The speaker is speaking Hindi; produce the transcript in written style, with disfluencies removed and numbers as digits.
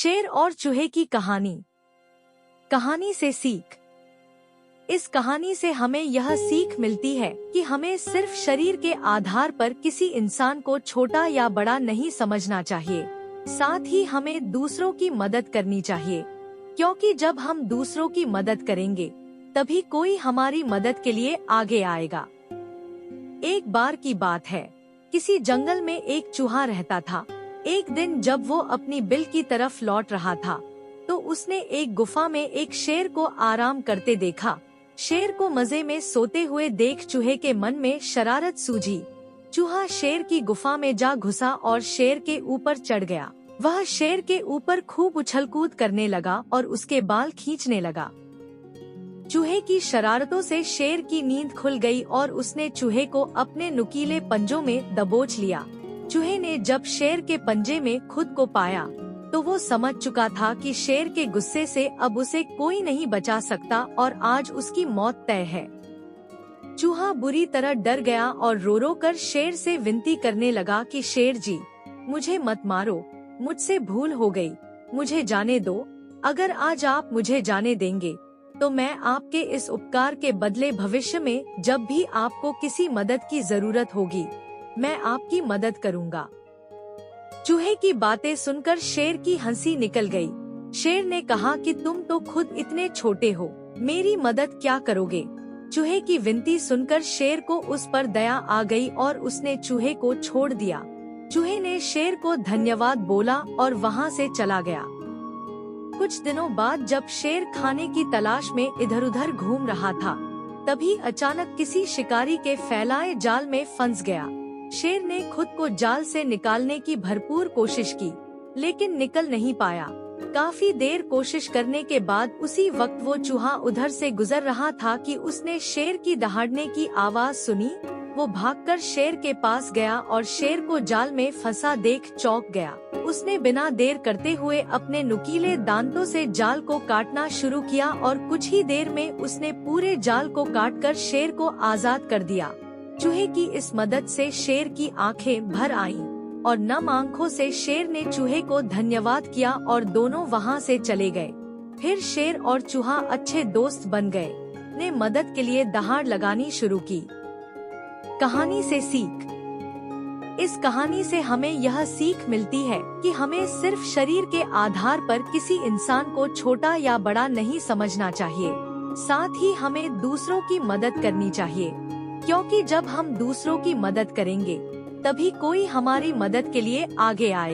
शेर और चूहे की कहानी। कहानी से सीख। इस कहानी से हमें यह सीख मिलती है कि हमें सिर्फ शरीर के आधार पर किसी इंसान को छोटा या बड़ा नहीं समझना चाहिए। साथ ही हमें दूसरों की मदद करनी चाहिए, क्योंकि जब हम दूसरों की मदद करेंगे तभी कोई हमारी मदद के लिए आगे आएगा। एक बार की बात है, किसी जंगल में एक चूहा रहता था। एक दिन जब वो अपनी बिल की तरफ लौट रहा था तो उसने एक गुफा में एक शेर को आराम करते देखा। शेर को मजे में सोते हुए देख चूहे के मन में शरारत सूझी। चूहा शेर की गुफा में जा घुसा और शेर के ऊपर चढ़ गया। वह शेर के ऊपर खूब उछल-कूद करने लगा और उसके बाल खींचने लगा। चूहे की शरारतों से शेर की नींद खुल गई और उसने चूहे को अपने नुकीले पंजों में दबोच लिया। चूहे ने जब शेर के पंजे में खुद को पाया तो वो समझ चुका था कि शेर के गुस्से से अब उसे कोई नहीं बचा सकता और आज उसकी मौत तय है। चूहा बुरी तरह डर गया और रो रो कर शेर से विनती करने लगा कि शेर जी, मुझे मत मारो, मुझसे भूल हो गई, मुझे जाने दो। अगर आज आप मुझे जाने देंगे तो मैं आपके इस उपकार के बदले भविष्य में जब भी आपको किसी मदद की जरूरत होगी मैं आपकी मदद करूंगा। चूहे की बातें सुनकर शेर की हंसी निकल गई। शेर ने कहा कि तुम तो खुद इतने छोटे हो, मेरी मदद क्या करोगे। चूहे की विनती सुनकर शेर को उस पर दया आ गई और उसने चूहे को छोड़ दिया। चूहे ने शेर को धन्यवाद बोला और वहाँ से चला गया। कुछ दिनों बाद जब शेर खाने की तलाश में इधर-उधर घूम रहा था, तभी अचानक किसी शिकारी के फैलाए जाल में फंस गया। शेर ने खुद को जाल से निकालने की भरपूर कोशिश की, लेकिन निकल नहीं पाया। काफी देर कोशिश करने के बाद उसी वक्त वो चूहा उधर से गुजर रहा था कि उसने शेर की दहाड़ने की आवाज सुनी। वो भागकर शेर के पास गया और शेर को जाल में फंसा देख चौंक गया। उसने बिना देर करते हुए अपने नुकीले दांतों से जाल को काटना शुरू किया और कुछ ही देर में उसने पूरे जाल को काटकर शेर को आजाद कर दिया। चूहे की इस मदद से शेर की आंखें भर आईं और नम आंखों से शेर ने चूहे को धन्यवाद किया और दोनों वहां से चले गए। फिर शेर और चूहा अच्छे दोस्त बन गए, ने मदद के लिए दहाड़ लगानी शुरू की। कहानी से सीख। इस कहानी से हमें यह सीख मिलती है कि हमें सिर्फ शरीर के आधार पर किसी इंसान को छोटा या बड़ा नहीं समझना चाहिए। साथ ही हमें दूसरों की मदद करनी चाहिए, क्योंकि जब हम दूसरों की मदद करेंगे तभी कोई हमारी मदद के लिए आगे आएगा।